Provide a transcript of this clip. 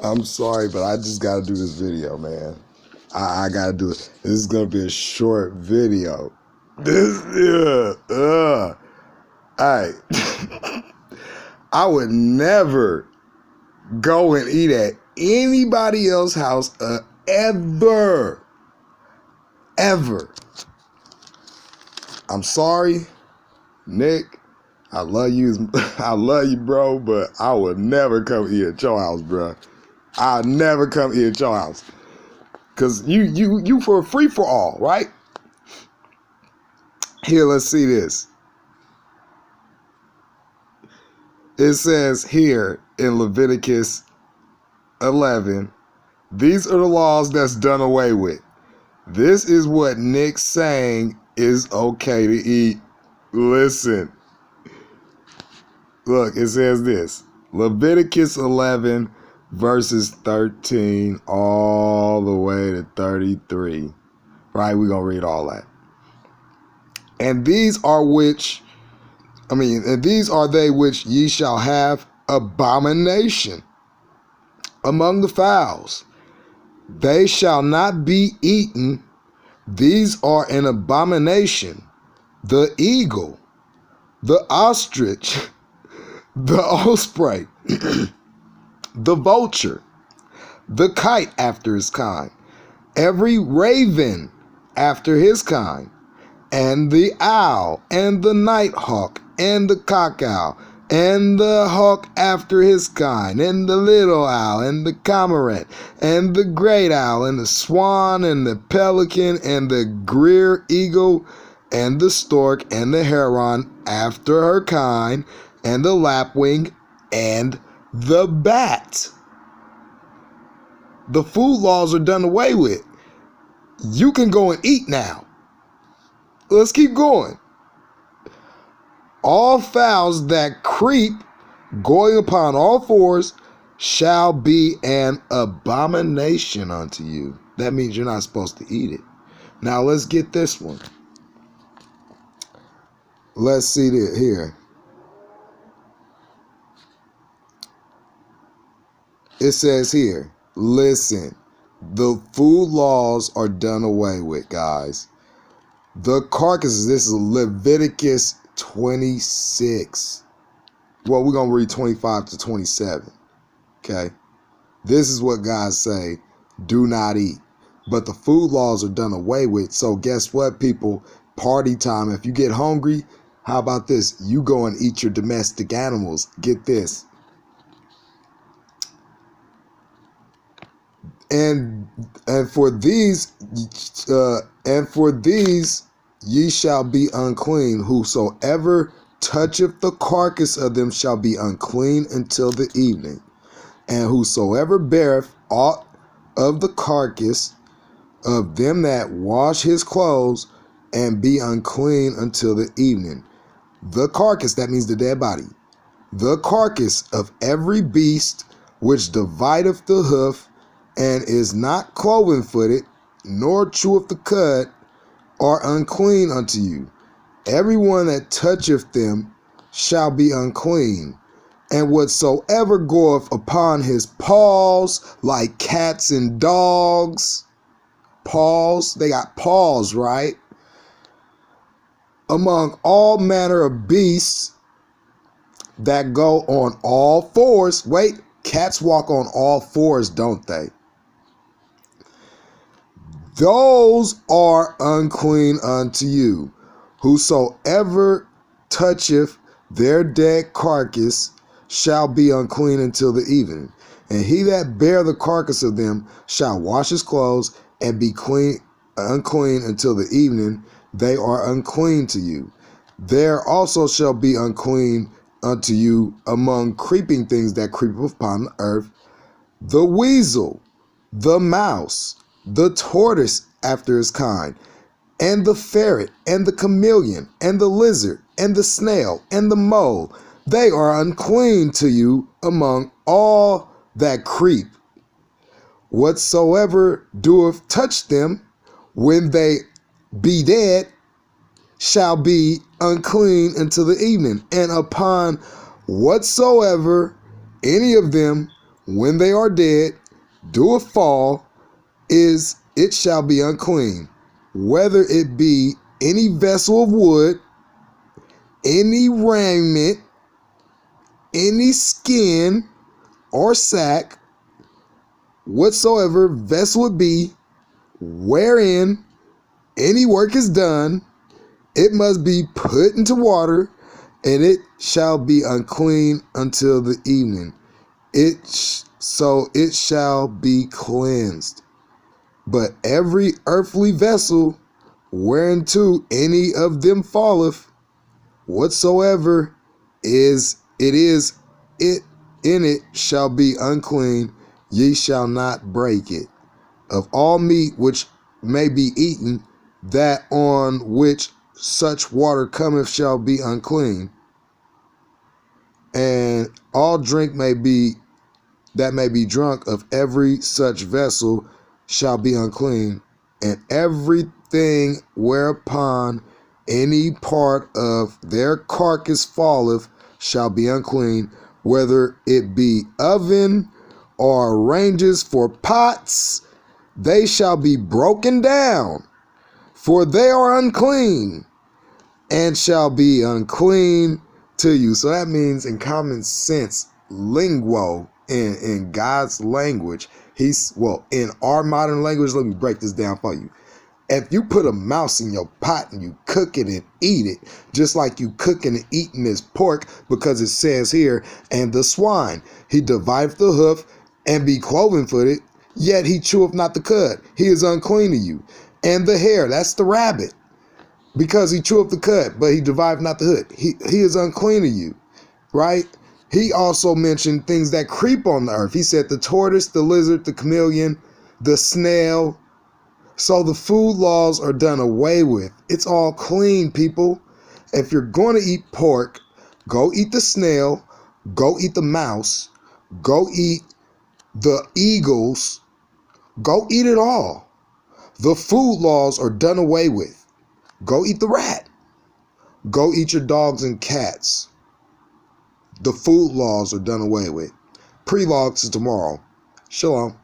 I'm sorry, but I just gotta do this video, man. I gotta do it. This is gonna be a short video. Alright. I would never go and eat at anybody else's house ever. Ever. I'm sorry, Nick. I love you. I love you, bro, but I would never come eat at your house, bro. I'll never come eat at your house. Cause you for a free for all, right? Here, let's see this. It says here in Leviticus 11, these are the laws that's done away with. This is what Nick's saying is okay to eat. Listen. Look, it says this. Leviticus 11 verses 13 all the way to 33. Right? We're going to read all that. And these are they which ye shall have abomination among the fowls. They shall not be eaten. These are an abomination. The eagle, the ostrich, the osprey, the vulture, the kite after his kind, every raven after his kind, and the owl, and the nighthawk, and the cock owl, and the hawk after his kind, and the little owl, and the cormorant, and the great owl, and the swan, and the pelican, and the greer eagle, and the stork, and the heron after her kind, and the lapwing, and the bat. The food laws are done away with. You can go and eat now. Let's keep going. All fowls that creep, going upon all fours, shall be an abomination unto you. That means you're not supposed to eat it. Now let's get this one. Let's see it here. It says here, listen, the food laws are done away with, guys. The carcasses, this is Leviticus 26. Well, we're going to read 25 to 27. Okay. This is what God say, do not eat. But the food laws are done away with. So guess what, people? Party time. If you get hungry, how about this? You go and eat your domestic animals. Get this. And for these ye shall be unclean. Whosoever toucheth the carcass of them shall be unclean until the evening. And whosoever beareth aught of the carcass of them that wash his clothes and be unclean until the evening. The carcass, that means the dead body. The carcass of every beast which divideth the hoof, and is not cloven-footed, nor cheweth the cud, are unclean unto you. Everyone that toucheth them shall be unclean. And whatsoever goeth upon his paws, like cats and dogs, paws, they got paws, right? Among all manner of beasts that go on all fours. Wait, cats walk on all fours, don't they? Those are unclean unto you. Whosoever toucheth their dead carcass shall be unclean until the evening. And he that bear the carcass of them shall wash his clothes and be unclean until the evening. They are unclean to you. There also shall be unclean unto you among creeping things that creep upon the earth, the weasel, the mouse, the tortoise after his kind, and the ferret, and the chameleon, and the lizard, and the snail, and the mole. They are unclean to you among all that creep. Whatsoever doeth touch them, when they be dead, shall be unclean until the evening. And upon whatsoever any of them when they are dead, doeth fall, it shall be unclean, whether it be any vessel of wood, any raiment, any skin or sack, whatsoever vessel it be, wherein any work is done, it must be put into water, and it shall be unclean until the evening. So it shall be cleansed. But every earthly vessel whereunto any of them falleth, whatsoever it in it shall be unclean, ye shall not break it. Of all meat which may be eaten, that on which such water cometh shall be unclean, and all drink that may be drunk of every such vessel shall be unclean, and everything whereupon any part of their carcass falleth shall be unclean, whether it be oven or ranges for pots, they shall be broken down, for they are unclean, and shall be unclean to you. So that means, in common sense, linguo, in God's language, in our modern language, let me break this down for you. If you put a mouse in your pot and you cook it and eat it, just like you cooking and eating this pork, because it says here, and the swine, he divideth the hoof and be cloven-footed, yet he cheweth not the cud. He is unclean to you. And the hare, that's the rabbit, because he cheweth the cud, but he divideth not the hood. He is unclean to you, right? He also mentioned things that creep on the earth. He said the tortoise, the lizard, the chameleon, the snail. So the food laws are done away with. It's all clean, people. If you're going to eat pork, go eat the snail, go eat the mouse, go eat the eagles, go eat it all. The food laws are done away with. Go eat the rat. Go eat your dogs and cats. The food laws are done away with. Pre-log to tomorrow. Shalom.